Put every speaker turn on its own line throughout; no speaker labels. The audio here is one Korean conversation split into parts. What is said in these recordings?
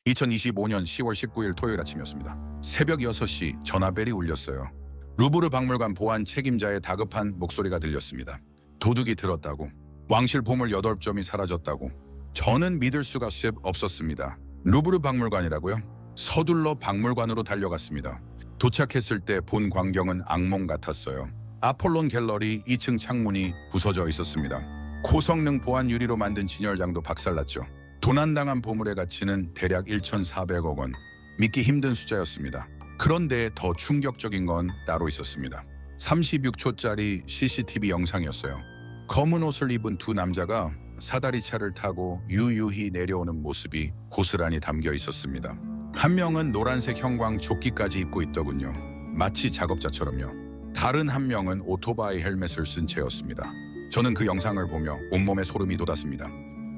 2025년 10월 19일 토요일 아침이었습니다. 새벽 6시 전화벨이 울렸어요. 루브르 박물관 보안 책임자의 다급한 목소리가 들렸습니다. 도둑이 들었다고. 왕실 보물 8점이 사라졌다고. 저는 믿을 수가 없었습니다. 루브르 박물관이라고요? 서둘러 박물관으로 달려갔습니다. 도착했을 때 본 광경은 악몽 같았어요. 아폴론 갤러리 2층 창문이 부서져 있었습니다. 고성능 보안 유리로 만든 진열장도 박살났죠. 도난당한 보물의 가치는 대략 1,400억 원. 믿기 힘든 숫자였습니다. 그런데 더 충격적인 건 따로 있었습니다. 36초짜리 CCTV 영상이었어요. 검은 옷을 입은 두 남자가 사다리차를 타고 유유히 내려오는 모습이 고스란히 담겨 있었습니다. 한 명은 노란색 형광 조끼까지 입고 있더군요. 마치 작업자처럼요. 다른 한 명은 오토바이 헬멧을 쓴 채였습니다. 저는 그 영상을 보며 온몸에 소름이 돋았습니다.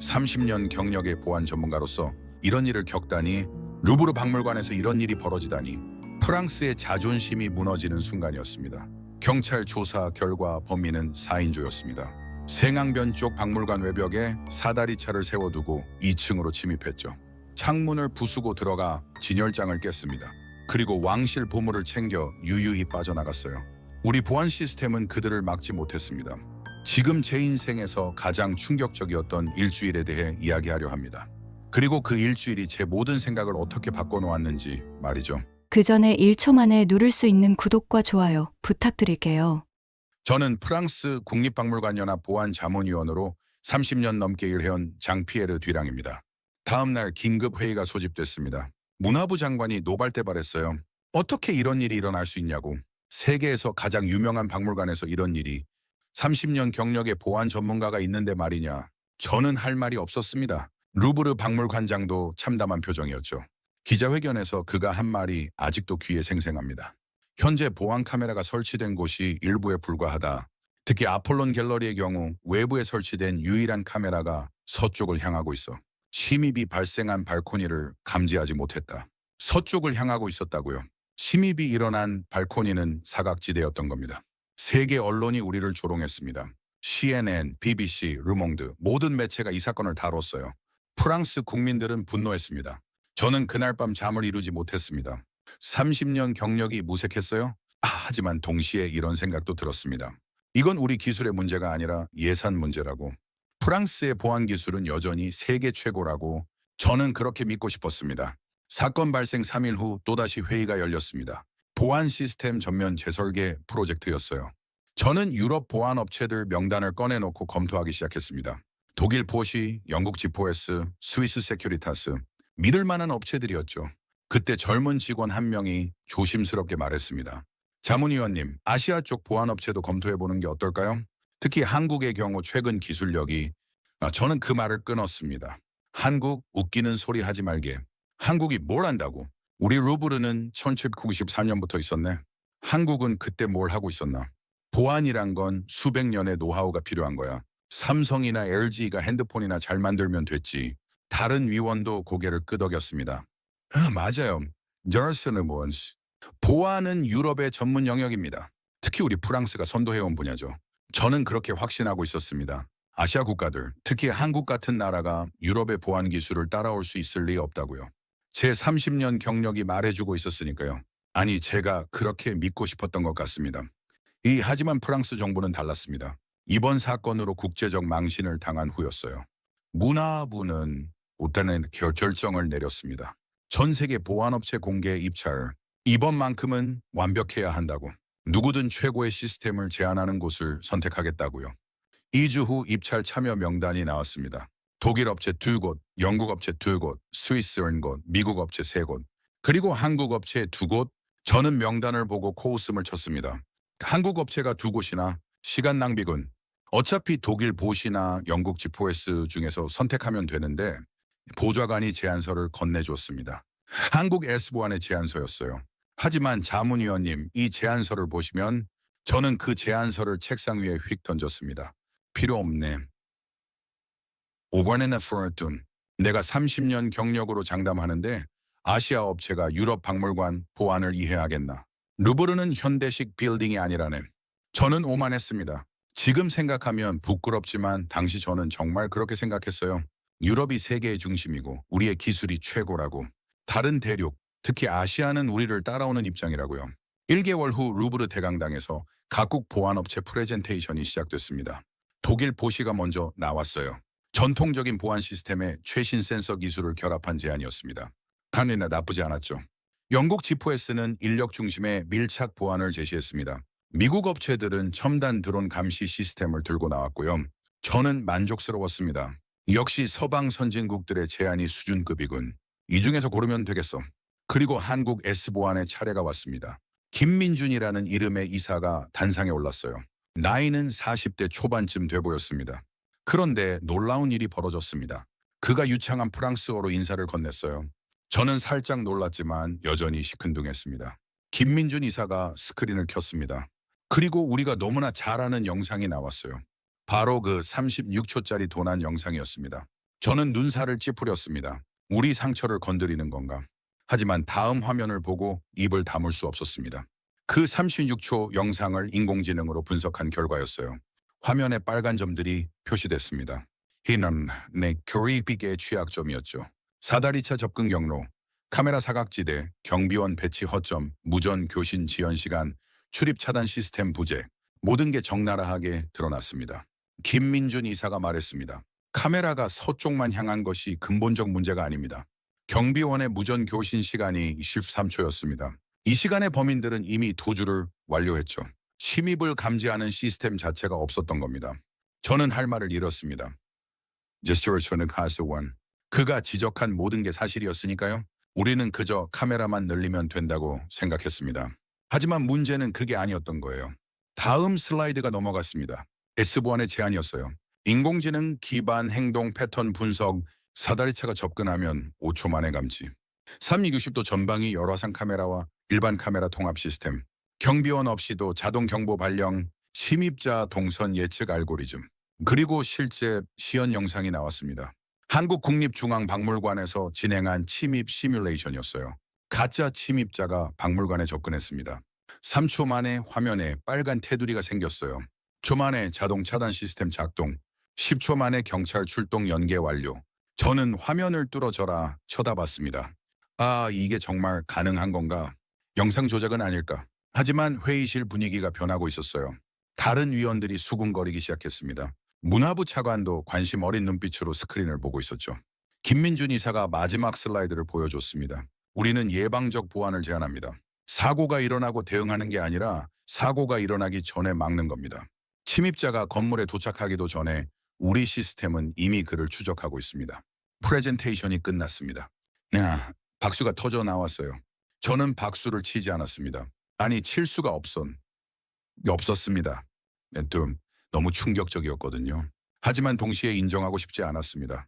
30년 경력의 보안 전문가로서 이런 일을 겪다니, 루브르 박물관에서 이런 일이 벌어지다니, 프랑스의 자존심이 무너지는 순간이었습니다. 경찰 조사 결과 범인은 4인조였습니다. 생항변 쪽 박물관 외벽에 사다리차를 세워두고 2층으로 침입했죠. 창문을 부수고 들어가 진열장을 깼습니다. 그리고 왕실 보물을 챙겨 유유히 빠져나갔어요. 우리 보안 시스템은 그들을 막지 못했습니다. 지금 제 인생에서 가장 충격적이었던 일주일에 대해 이야기하려 합니다. 그리고 그 일주일이 제 모든 생각을 어떻게 바꿔놓았는지 말이죠.
그 전에 1초 만에 누를 수 있는 구독과 좋아요 부탁드릴게요.
저는 프랑스 국립박물관연합 보안자문위원으로 30년 넘게 일해온 장피에르 뒤랑입니다. 다음 날 긴급 회의가 소집됐습니다. 문화부 장관이 노발대발했어요. 어떻게 이런 일이 일어날 수 있냐고. 세계에서 가장 유명한 박물관에서 이런 일이, 30년 경력의 보안 전문가가 있는데 말이냐. 저는 할 말이 없었습니다. 루브르 박물관장도 참담한 표정이었죠. 기자회견에서 그가 한 말이 아직도 귀에 생생합니다. 현재 보안 카메라가 설치된 곳이 일부에 불과하다. 특히 아폴론 갤러리의 경우 외부에 설치된 유일한 카메라가 서쪽을 향하고 있어 침입이 발생한 발코니를 감지하지 못했다. 서쪽을 향하고 있었다고요. 침입이 일어난 발코니는 사각지대였던 겁니다. 세계 언론이 우리를 조롱했습니다. CNN, BBC, 르몽드 모든 매체가 이 사건을 다뤘어요. 프랑스 국민들은 분노했습니다. 저는 그날 밤 잠을 이루지 못했습니다. 30년 경력이 무색했어요? 하지만 동시에 이런 생각도 들었습니다. 이건 우리 기술의 문제가 아니라 예산 문제라고. 프랑스의 보안 기술은 여전히 세계 최고라고 저는 그렇게 믿고 싶었습니다. 사건 발생 3일 후 또다시 회의가 열렸습니다. 보안 시스템 전면 재설계 프로젝트였어요. 저는 유럽 보안 업체들 명단을 꺼내놓고 검토하기 시작했습니다. 독일 포시, 영국 지포에스, 스위스 세큐리타스, 믿을 만한 업체들이었죠. 그때 젊은 직원 한 명이 조심스럽게 말했습니다. 자문위원님, 아시아 쪽 보안업체도 검토해보는 게 어떨까요? 특히 한국의 경우 최근 기술력이. 저는 그 말을 끊었습니다. 한국 웃기는 소리 하지 말게. 한국이 뭘 한다고? 우리 루브르는 1794년부터 있었네. 한국은 그때 뭘 하고 있었나? 보안이란 건 수백 년의 노하우가 필요한 거야. 삼성이나 LG가 핸드폰이나 잘 만들면 됐지. 다른 위원도 고개를 끄덕였습니다. 맞아요. 보안은 유럽의 전문 영역입니다. 특히 우리 프랑스가 선도해온 분야죠. 저는 그렇게 확신하고 있었습니다. 아시아 국가들, 특히 한국 같은 나라가 유럽의 보안 기술을 따라올 수 있을 리 없다고요. 제 30년 경력이 말해주고 있었으니까요. 아니, 제가 그렇게 믿고 싶었던 것 같습니다. 하지만 프랑스 정부는 달랐습니다. 이번 사건으로 국제적 망신을 당한 후였어요. 문화부는 일단은 결정을 내렸습니다. 전 세계 보안업체 공개 입찰, 이번만큼은 완벽해야 한다고. 누구든 최고의 시스템을 제안하는 곳을 선택하겠다고요. 2주 후 입찰 참여 명단이 나왔습니다. 독일 업체 2곳, 영국 업체 2곳, 스위스 1곳, 미국 업체 3곳, 그리고 한국 업체 2곳. 저는 명단을 보고 코웃음을 쳤습니다. 한국 업체가 2곳이나 시간 낭비군. 어차피 독일 보시나 영국 지포에스 중에서 선택하면 되는데 보좌관이 제안서를 건네줬습니다. 한국 S보안의 제안서였어요. 하지만 자문위원님, 이 제안서를 보시면 저는 그 제안서를 책상 위에 휙 던졌습니다. 필요 없네. 오버네나 포르툰. 내가 30년 경력으로 장담하는데 아시아 업체가 유럽 박물관 보안을 이해하겠나. 루브르는 현대식 빌딩이 아니라네. 저는 오만했습니다. 지금 생각하면 부끄럽지만 당시 저는 정말 그렇게 생각했어요. 유럽이 세계의 중심이고 우리의 기술이 최고라고. 다른 대륙, 특히 아시아는 우리를 따라오는 입장이라고요. 1개월 후 루브르 대강당에서 각국 보안업체 프레젠테이션이 시작됐습니다. 독일 보시가 먼저 나왔어요. 전통적인 보안 시스템에 최신 센서 기술을 결합한 제안이었습니다. 당연히 나쁘지 않았죠. 영국 지포에스는 인력 중심의 밀착 보안을 제시했습니다. 미국 업체들은 첨단 드론 감시 시스템을 들고 나왔고요. 저는 만족스러웠습니다. 역시 서방 선진국들의 제안이 수준급이군. 이 중에서 고르면 되겠어. 그리고 한국 S보안의 차례가 왔습니다. 김민준이라는 이름의 이사가 단상에 올랐어요. 나이는 40대 초반쯤 돼 보였습니다. 그런데 놀라운 일이 벌어졌습니다. 그가 유창한 프랑스어로 인사를 건넸어요. 저는 살짝 놀랐지만 여전히 시큰둥했습니다. 김민준 이사가 스크린을 켰습니다. 그리고 우리가 너무나 잘 아는 영상이 나왔어요. 바로 그 36초짜리 도난 영상이었습니다. 저는 눈살을 찌푸렸습니다. 우리 상처를 건드리는 건가? 하지만 다음 화면을 보고 입을 다물 수 없었습니다. 그 36초 영상을 인공지능으로 분석한 결과였어요. 화면에 빨간 점들이 표시됐습니다. 이는 내 교리비계의 취약점이었죠. 사다리차 접근 경로, 카메라 사각지대, 경비원 배치 허점, 무전 교신 지연 시간, 출입 차단 시스템 부재, 모든 게 적나라하게 드러났습니다. 김민준 이사가 말했습니다. 카메라가 서쪽만 향한 것이 근본적 문제가 아닙니다. 경비원의 무전 교신 시간이 13초였습니다. 이 시간에 범인들은 이미 도주를 완료했죠. 침입을 감지하는 시스템 자체가 없었던 겁니다. 저는 할 말을 잃었습니다. 제스처는 가스원. 그가 지적한 모든 게 사실이었으니까요. 우리는 그저 카메라만 늘리면 된다고 생각했습니다. 하지만 문제는 그게 아니었던 거예요. 다음 슬라이드가 넘어갔습니다. S보안의 제안이었어요. 인공지능 기반 행동 패턴 분석, 사다리차가 접근하면 5초 만에 감지. 360도 전방위 열화상 카메라와 일반 카메라 통합 시스템, 경비원 없이도 자동 경보 발령, 침입자 동선 예측 알고리즘, 그리고 실제 시연 영상이 나왔습니다. 한국국립중앙박물관에서 진행한 침입 시뮬레이션이었어요. 가짜 침입자가 박물관에 접근했습니다. 3초 만에 화면에 빨간 테두리가 생겼어요. 초 만에 자동 차단 시스템 작동, 10초 만에 경찰 출동 연계 완료. 저는 화면을 뚫어져라 쳐다봤습니다. 아, 이게 정말 가능한 건가? 영상 조작은 아닐까? 하지만 회의실 분위기가 변하고 있었어요. 다른 위원들이 수군거리기 시작했습니다. 문화부 차관도 관심 어린 눈빛으로 스크린을 보고 있었죠. 김민준 이사가 마지막 슬라이드를 보여줬습니다. 우리는 예방적 보안을 제안합니다. 사고가 일어나고 대응하는 게 아니라 사고가 일어나기 전에 막는 겁니다. 침입자가 건물에 도착하기도 전에 우리 시스템은 이미 그를 추적하고 있습니다. 프레젠테이션이 끝났습니다. 박수가 터져 나왔어요. 저는 박수를 치지 않았습니다. 아니, 칠 수가 없었습니다. 너무 충격적이었거든요. 하지만 동시에 인정하고 싶지 않았습니다.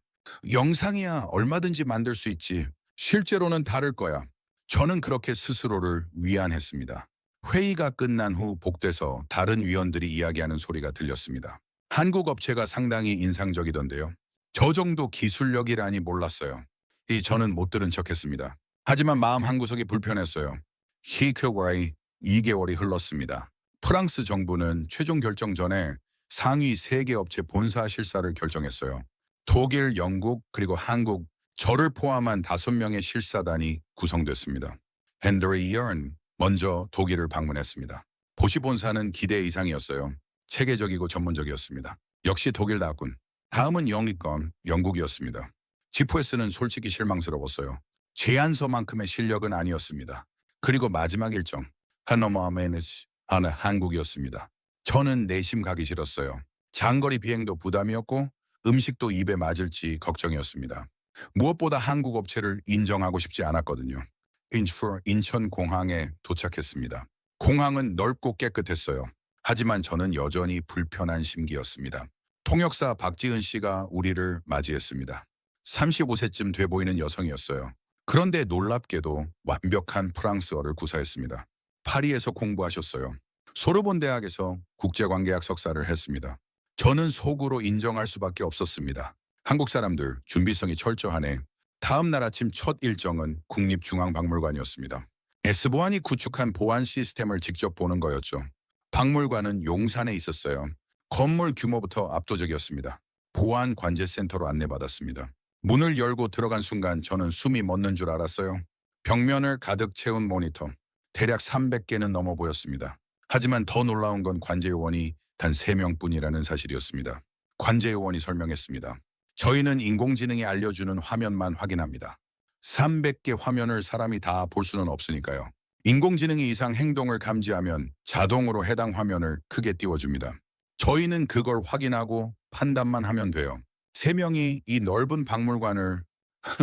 영상이야 얼마든지 만들 수 있지. 실제로는 다를 거야. 저는 그렇게 스스로를 위안했습니다. 회의가 끝난 후 복도에서 다른 위원들이 이야기하는 소리가 들렸습니다. 한국 업체가 상당히 인상적이던데요. 저 정도 기술력이라니 몰랐어요. 저는 못 들은 척했습니다. 하지만 마음 한구석이 불편했어요. 희크와의 2개월이 흘렀습니다. 프랑스 정부는 최종 결정 전에 상위 3개 업체 본사 실사를 결정했어요. 독일, 영국, 그리고 한국, 저를 포함한 5명의 실사단이 구성됐습니다. 헨드리 이언 먼저 독일을 방문했습니다. 보시 본사는 기대 이상이었어요. 체계적이고 전문적이었습니다. 역시 독일다군. 다음은 영국이었습니다. 지포에스는 솔직히 실망스러웠어요. 제안서만큼의 실력은 아니었습니다. 그리고 마지막 일정, 하노마메네스 하는 한국이었습니다. 저는 내심 가기 싫었어요. 장거리 비행도 부담이었고 음식도 입에 맞을지 걱정이었습니다. 무엇보다 한국 업체를 인정하고 싶지 않았거든요. 인천공항에 도착했습니다. 공항은 넓고 깨끗했어요. 하지만 저는 여전히 불편한 심기였습니다. 통역사 박지은 씨가 우리를 맞이했습니다. 35세쯤 돼 보이는 여성이었어요. 그런데 놀랍게도 완벽한 프랑스어를 구사했습니다. 파리에서 공부하셨어요. 소르본 대학에서 국제관계학 석사를 했습니다. 저는 속으로 인정할 수밖에 없었습니다. 한국 사람들 준비성이 철저하네. 다음 날 아침 첫 일정은 국립중앙박물관이었습니다. S보안이 구축한 보안 시스템을 직접 보는 거였죠. 박물관은 용산에 있었어요. 건물 규모부터 압도적이었습니다. 보안 관제센터로 안내받았습니다. 문을 열고 들어간 순간 저는 숨이 멎는 줄 알았어요. 벽면을 가득 채운 모니터. 대략 300개는 넘어 보였습니다. 하지만 더 놀라운 건 관제요원이 단 3명뿐이라는 사실이었습니다. 관제요원이 설명했습니다. 저희는 인공지능이 알려주는 화면만 확인합니다. 300개 화면을 사람이 다 볼 수는 없으니까요. 인공지능이 이상 행동을 감지하면 자동으로 해당 화면을 크게 띄워줍니다. 저희는 그걸 확인하고 판단만 하면 돼요. 3명이 이 넓은 박물관을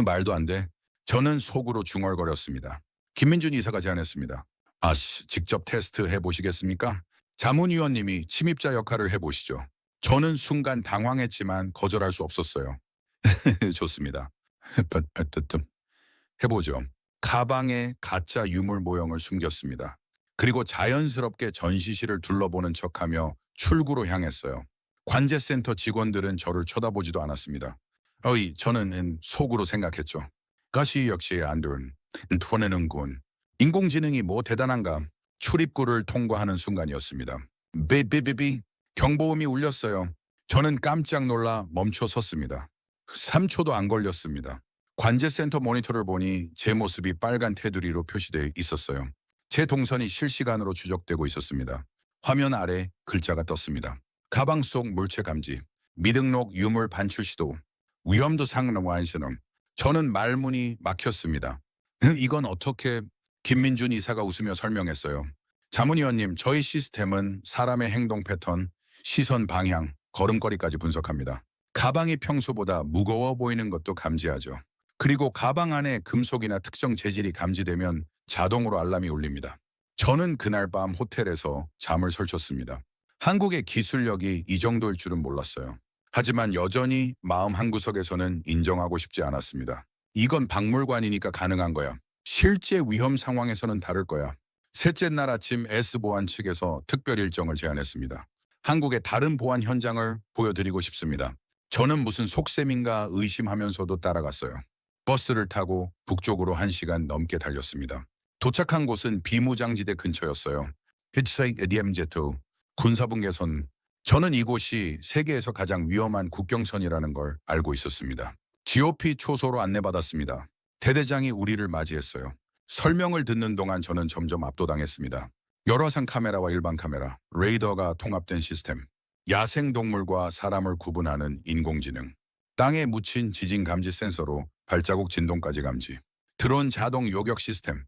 말도 안 돼. 저는 속으로 중얼거렸습니다. 김민준 이사가 제안했습니다. 직접 테스트 해보시겠습니까? 자문위원님이 침입자 역할을 해보시죠. 저는 순간 당황했지만 거절할 수 없었어요. 좋습니다. 해보죠. 가방에 가짜 유물 모형을 숨겼습니다. 그리고 자연스럽게 전시실을 둘러보는 척하며 출구로 향했어요. 관제센터 직원들은 저를 쳐다보지도 않았습니다. 저는 속으로 생각했죠. 가시 역시 안드론, 토내는군. 인공지능이 뭐 대단한가. 출입구를 통과하는 순간이었습니다. 비비비비 경보음이 울렸어요. 저는 깜짝 놀라 멈춰 섰습니다. 3초도 안 걸렸습니다. 관제센터 모니터를 보니 제 모습이 빨간 테두리로 표시되어 있었어요. 제 동선이 실시간으로 추적되고 있었습니다. 화면 아래 글자가 떴습니다. 가방 속 물체 감지, 미등록 유물 반출 시도, 위험도 상능 완신음. 저는 말문이 막혔습니다. 이건 어떻게? 김민준 이사가 웃으며 설명했어요. 자문위원님, 저희 시스템은 사람의 행동 패턴, 시선 방향, 걸음걸이까지 분석합니다. 가방이 평소보다 무거워 보이는 것도 감지하죠. 그리고 가방 안에 금속이나 특정 재질이 감지되면 자동으로 알람이 울립니다. 저는 그날 밤 호텔에서 잠을 설쳤습니다. 한국의 기술력이 이 정도일 줄은 몰랐어요. 하지만 여전히 마음 한구석에서는 인정하고 싶지 않았습니다. 이건 박물관이니까 가능한 거야. 실제 위험 상황에서는 다를 거야. 셋째 날 아침 S보안 측에서 특별 일정을 제안했습니다. 한국의 다른 보안 현장을 보여드리고 싶습니다. 저는 무슨 속셈인가 의심하면서도 따라갔어요. 버스를 타고 북쪽으로 1시간 넘게 달렸습니다. 도착한 곳은 비무장지대 근처였어요. 히츠사이 에디엠제트 군사분계선. 저는 이곳이 세계에서 가장 위험한 국경선이라는 걸 알고 있었습니다. GOP 초소로 안내받았습니다. 대대장이 우리를 맞이했어요. 설명을 듣는 동안 저는 점점 압도당했습니다. 열화상 카메라와 일반 카메라, 레이더가 통합된 시스템, 야생동물과 사람을 구분하는 인공지능, 땅에 묻힌 지진 감지 센서로 발자국 진동까지 감지, 드론 자동 요격 시스템.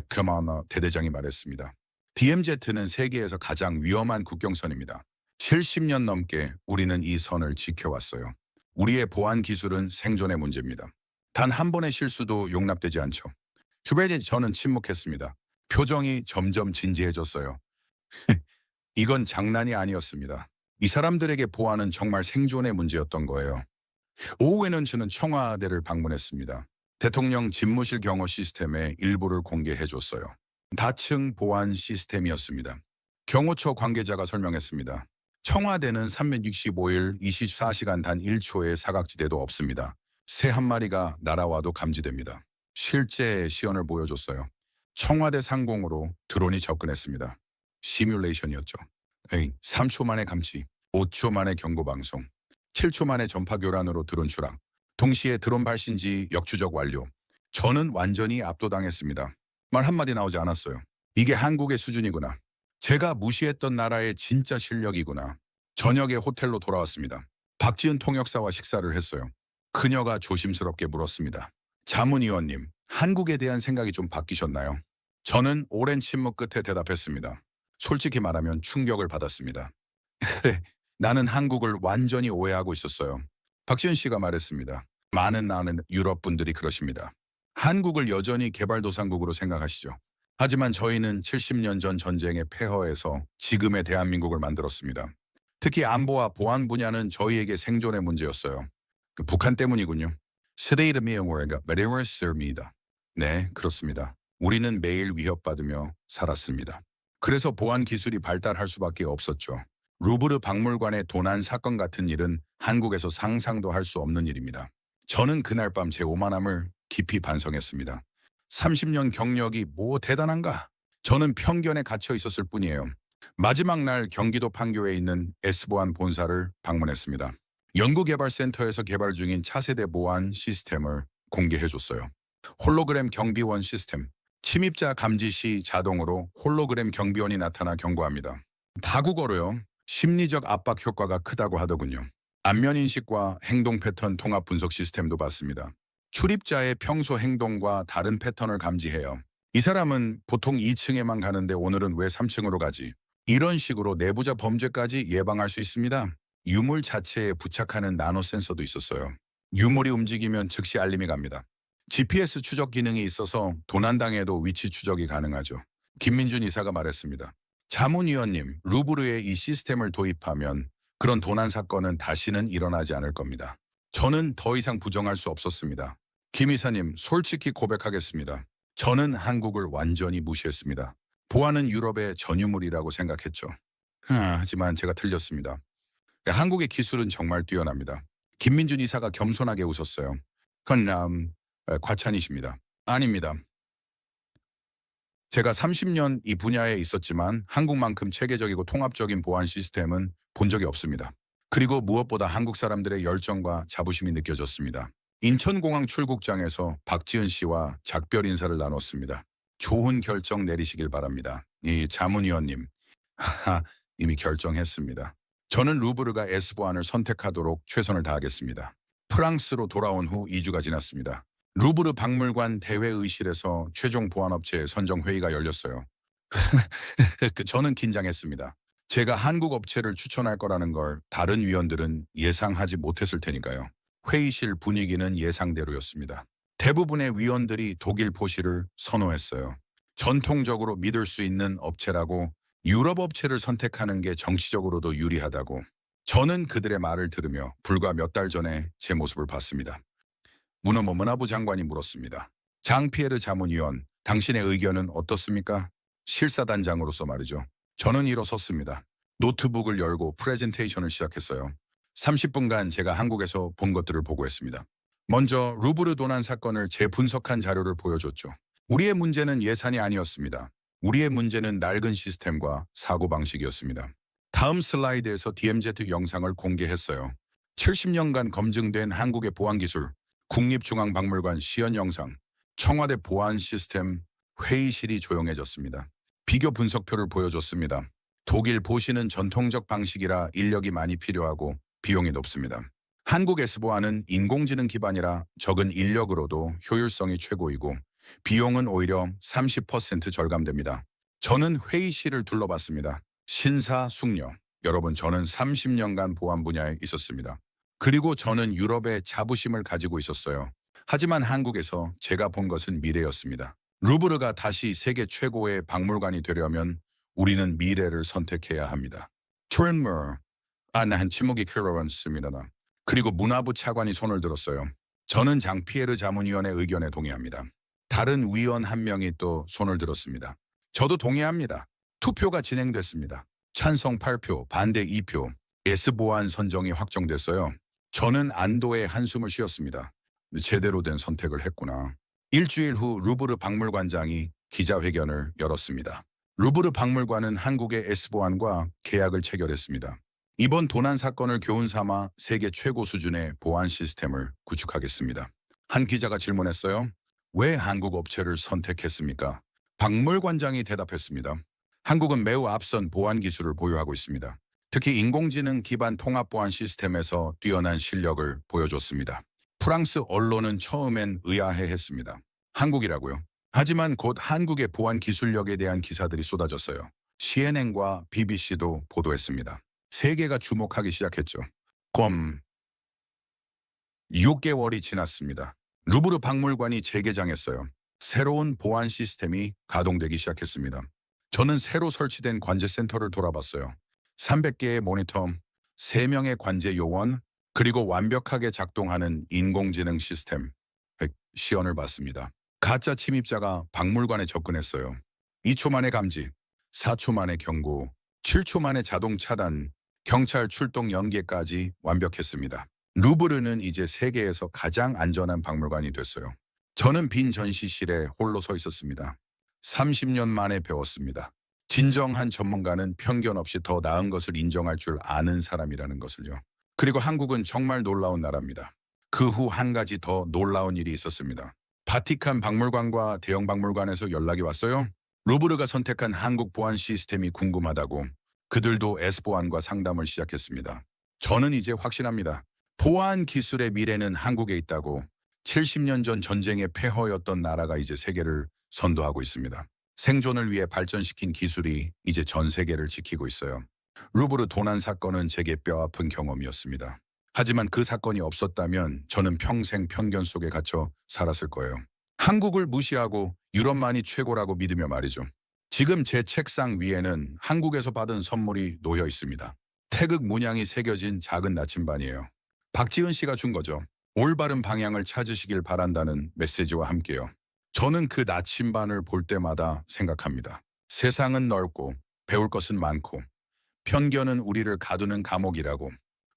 그마나 대대장이 말했습니다. DMZ는 세계에서 가장 위험한 국경선입니다. 70년 넘게 우리는 이 선을 지켜왔어요. 우리의 보안 기술은 생존의 문제입니다. 단 한 번의 실수도 용납되지 않죠. 주변에 저는 침묵했습니다. 표정이 점점 진지해졌어요. 이건 장난이 아니었습니다. 이 사람들에게 보안은 정말 생존의 문제였던 거예요. 오후에는 저는 청와대를 방문했습니다. 대통령 집무실 경호 시스템의 일부를 공개해줬어요. 다층 보안 시스템이었습니다. 경호처 관계자가 설명했습니다. 청와대는 365일 24시간 단 1초의 사각지대도 없습니다. 새 한 마리가 날아와도 감지됩니다. 실제 시연을 보여줬어요. 청와대 상공으로 드론이 접근했습니다. 시뮬레이션이었죠. 3초 만에 감지, 5초 만에 경고방송, 7초 만에 전파 교란으로 드론 추락, 동시에 드론 발신지 역추적 완료. 저는 완전히 압도당했습니다. 말 한마디 나오지 않았어요. 이게 한국의 수준이구나. 제가 무시했던 나라의 진짜 실력이구나. 저녁에 호텔로 돌아왔습니다. 박지은 통역사와 식사를 했어요. 그녀가 조심스럽게 물었습니다. 자문위원님, 한국에 대한 생각이 좀 바뀌셨나요? 저는 오랜 침묵 끝에 대답했습니다. 솔직히 말하면 충격을 받았습니다. 나는 한국을 완전히 오해하고 있었어요. 박지은 씨가 말했습니다. 많은 유럽 분들이 그러십니다. 한국을 여전히 개발도상국으로 생각하시죠. 하지만 저희는 70년 전 전쟁의 폐허에서 지금의 대한민국을 만들었습니다. 특히 안보와 보안 분야는 저희에게 생존의 문제였어요. 북한 때문이군요. 스테이트 미어워가 메리워스입니다. 네, 그렇습니다. 우리는 매일 위협받으며 살았습니다. 그래서 보안 기술이 발달할 수밖에 없었죠. 루브르 박물관의 도난 사건 같은 일은 한국에서 상상도 할 수 없는 일입니다. 저는 그날 밤 제 오만함을 깊이 반성했습니다. 30년 경력이 뭐 대단한가? 저는 편견에 갇혀 있었을 뿐이에요. 마지막 날 경기도 판교에 있는 S보안 본사를 방문했습니다. 연구개발센터에서 개발 중인 차세대 보안 시스템을 공개해줬어요. 홀로그램 경비원 시스템. 침입자 감지 시 자동으로 홀로그램 경비원이 나타나 경고합니다. 다국어로요. 심리적 압박 효과가 크다고 하더군요. 안면 인식과 행동 패턴 통합 분석 시스템도 봤습니다. 출입자의 평소 행동과 다른 패턴을 감지해요. 이 사람은 보통 2층에만 가는데 오늘은 왜 3층으로 가지? 이런 식으로 내부자 범죄까지 예방할 수 있습니다. 유물 자체에 부착하는 나노 센서도 있었어요. 유물이 움직이면 즉시 알림이 갑니다. GPS 추적 기능이 있어서 도난당해도 위치 추적이 가능하죠. 김민준 이사가 말했습니다. 자문위원님, 루브르에 이 시스템을 도입하면 그런 도난 사건은 다시는 일어나지 않을 겁니다. 저는 더 이상 부정할 수 없었습니다. 김 이사님, 솔직히 고백하겠습니다. 저는 한국을 완전히 무시했습니다. 보안은 유럽의 전유물이라고 생각했죠. 하지만 제가 틀렸습니다. 한국의 기술은 정말 뛰어납니다. 김민준 이사가 겸손하게 웃었어요. 그건 과찬이십니다. 아닙니다. 제가 30년 이 분야에 있었지만 한국만큼 체계적이고 통합적인 보안 시스템은 본 적이 없습니다. 그리고 무엇보다 한국 사람들의 열정과 자부심이 느껴졌습니다. 인천공항 출국장에서 박지은 씨와 작별 인사를 나눴습니다. 좋은 결정 내리시길 바랍니다. 이 자문위원님, 이미 결정했습니다. 저는 루브르가 에스보안을 선택하도록 최선을 다하겠습니다. 프랑스로 돌아온 후 2주가 지났습니다. 루브르 박물관 대회의실에서 최종 보안업체 선정 회의가 열렸어요. 저는 긴장했습니다. 제가 한국 업체를 추천할 거라는 걸 다른 위원들은 예상하지 못했을 테니까요. 회의실 분위기는 예상대로였습니다. 대부분의 위원들이 독일 포시를 선호했어요. 전통적으로 믿을 수 있는 업체라고, 유럽 업체를 선택하는 게 정치적으로도 유리하다고. 저는 그들의 말을 들으며 불과 몇 달 전에 제 모습을 봤습니다. 문화부 장관이 물었습니다. 장피에르 자문위원, 당신의 의견은 어떻습니까? 실사단장으로서 말이죠. 저는 일어섰습니다. 노트북을 열고 프레젠테이션을 시작했어요. 30분간 제가 한국에서 본 것들을 보고했습니다. 먼저 루브르 도난 사건을 재분석한 자료를 보여줬죠. 우리의 문제는 예산이 아니었습니다. 우리의 문제는 낡은 시스템과 사고방식이었습니다. 다음 슬라이드에서 DMZ 영상을 공개했어요. 70년간 검증된 한국의 보안기술, 국립중앙박물관 시연 영상, 청와대 보안 시스템, 회의실이 조용해졌습니다. 비교 분석표를 보여줬습니다. 독일 보시는 전통적 방식이라 인력이 많이 필요하고 비용이 높습니다. 한국 에스보안은 인공지능 기반이라 적은 인력으로도 효율성이 최고이고 비용은 오히려 30% 절감됩니다. 저는 회의실을 둘러봤습니다. 신사숙녀. 여러분, 저는 30년간 보안 분야에 있었습니다. 그리고 저는 유럽의 자부심을 가지고 있었어요. 하지만 한국에서 제가 본 것은 미래였습니다. 루브르가 다시 세계 최고의 박물관이 되려면 우리는 미래를 선택해야 합니다. 트렌머. 난 침묵이 흘러왔습니다. 그리고 문화부 차관이 손을 들었어요. 저는 장피에르 자문위원의 의견에 동의합니다. 다른 위원 한 명이 또 손을 들었습니다. 저도 동의합니다. 투표가 진행됐습니다. 찬성 8표, 반대 2표, 에스보안 선정이 확정됐어요. 저는 안도의 한숨을 쉬었습니다. 제대로 된 선택을 했구나. 일주일 후 루브르 박물관장이 기자회견을 열었습니다. 루브르 박물관은 한국의 에스보안과 계약을 체결했습니다. 이번 도난 사건을 교훈 삼아 세계 최고 수준의 보안 시스템을 구축하겠습니다. 한 기자가 질문했어요. 왜 한국 업체를 선택했습니까? 박물관장이 대답했습니다. 한국은 매우 앞선 보안 기술을 보유하고 있습니다. 특히 인공지능 기반 통합 보안 시스템에서 뛰어난 실력을 보여줬습니다. 프랑스 언론은 처음엔 의아해했습니다. 한국이라고요? 하지만 곧 한국의 보안 기술력에 대한 기사들이 쏟아졌어요. CNN과 BBC도 보도했습니다. 세계가 주목하기 시작했죠. 6개월이 지났습니다. 루브르 박물관이 재개장했어요. 새로운 보안 시스템이 가동되기 시작했습니다. 저는 새로 설치된 관제센터를 돌아봤어요. 300개의 모니터, 3명의 관제 요원, 그리고 완벽하게 작동하는 인공지능 시스템, 시연을 봤습니다. 가짜 침입자가 박물관에 접근했어요. 2초 만에 감지, 4초 만에 경고, 7초 만에 자동 차단, 경찰 출동 연계까지 완벽했습니다. 루브르는 이제 세계에서 가장 안전한 박물관이 됐어요. 저는 빈 전시실에 홀로 서 있었습니다. 30년 만에 배웠습니다. 진정한 전문가는 편견 없이 더 나은 것을 인정할 줄 아는 사람이라는 것을요. 그리고 한국은 정말 놀라운 나라입니다. 그 후 한 가지 더 놀라운 일이 있었습니다. 바티칸 박물관과 대형 박물관에서 연락이 왔어요. 루브르가 선택한 한국 보안 시스템이 궁금하다고 그들도 S보안과 상담을 시작했습니다. 저는 이제 확신합니다. 보안 기술의 미래는 한국에 있다고 70년 전 전쟁의 폐허였던 나라가 이제 세계를 선도하고 있습니다. 생존을 위해 발전시킨 기술이 이제 전 세계를 지키고 있어요. 루브르 도난 사건은 제게 뼈아픈 경험이었습니다. 하지만 그 사건이 없었다면 저는 평생 편견 속에 갇혀 살았을 거예요. 한국을 무시하고 유럽만이 최고라고 믿으며 말이죠. 지금 제 책상 위에는 한국에서 받은 선물이 놓여 있습니다. 태극 문양이 새겨진 작은 나침반이에요. 박지은 씨가 준 거죠. 올바른 방향을 찾으시길 바란다는 메시지와 함께요. 저는 그 나침반을 볼 때마다 생각합니다. 세상은 넓고 배울 것은 많고 편견은 우리를 가두는 감옥이라고.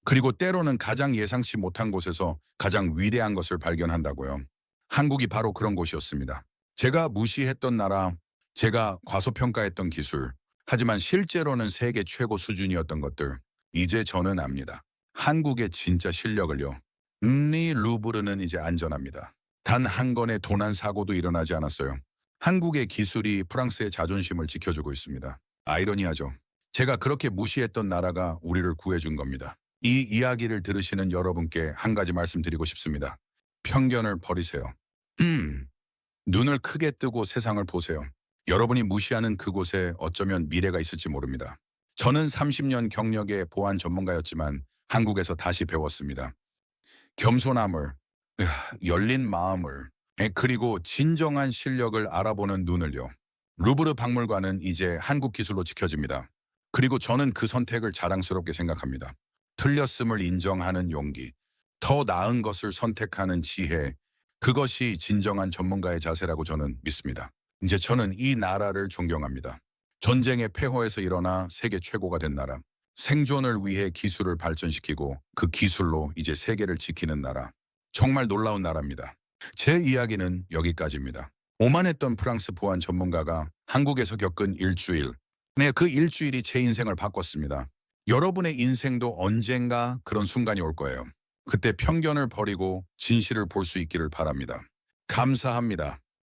그리고 때로는 가장 예상치 못한 곳에서 가장 위대한 것을 발견한다고요. 한국이 바로 그런 곳이었습니다. 제가 무시했던 나라, 제가 과소평가했던 기술, 하지만 실제로는 세계 최고 수준이었던 것들. 이제 저는 압니다. 한국의 진짜 실력을요. 루브르는 이제 안전합니다. 단 한 건의 도난 사고도 일어나지 않았어요. 한국의 기술이 프랑스의 자존심을 지켜주고 있습니다. 아이러니하죠. 제가 그렇게 무시했던 나라가 우리를 구해준 겁니다. 이 이야기를 들으시는 여러분께 한 가지 말씀드리고 싶습니다. 편견을 버리세요. 눈을 크게 뜨고 세상을 보세요. 여러분이 무시하는 그곳에 어쩌면 미래가 있을지 모릅니다. 저는 30년 경력의 보안 전문가였지만 한국에서 다시 배웠습니다. 겸손함을, 열린 마음을, 그리고 진정한 실력을 알아보는 눈을요. 루브르 박물관은 이제 한국 기술로 지켜집니다. 그리고 저는 그 선택을 자랑스럽게 생각합니다. 틀렸음을 인정하는 용기, 더 나은 것을 선택하는 지혜, 그것이 진정한 전문가의 자세라고 저는 믿습니다. 이제 저는 이 나라를 존경합니다. 전쟁의 폐허에서 일어나 세계 최고가 된 나라, 생존을 위해 기술을 발전시키고 그 기술로 이제 세계를 지키는 나라. 정말 놀라운 나라입니다. 제 이야기는 여기까지입니다. 오만했던 프랑스 보안 전문가가 한국에서 겪은 일주일, 그 일주일이 제 인생을 바꿨습니다. 여러분의 인생도 언젠가 그런 순간이 올 거예요. 그때 편견을 버리고 진실을 볼 수 있기를 바랍니다. 감사합니다.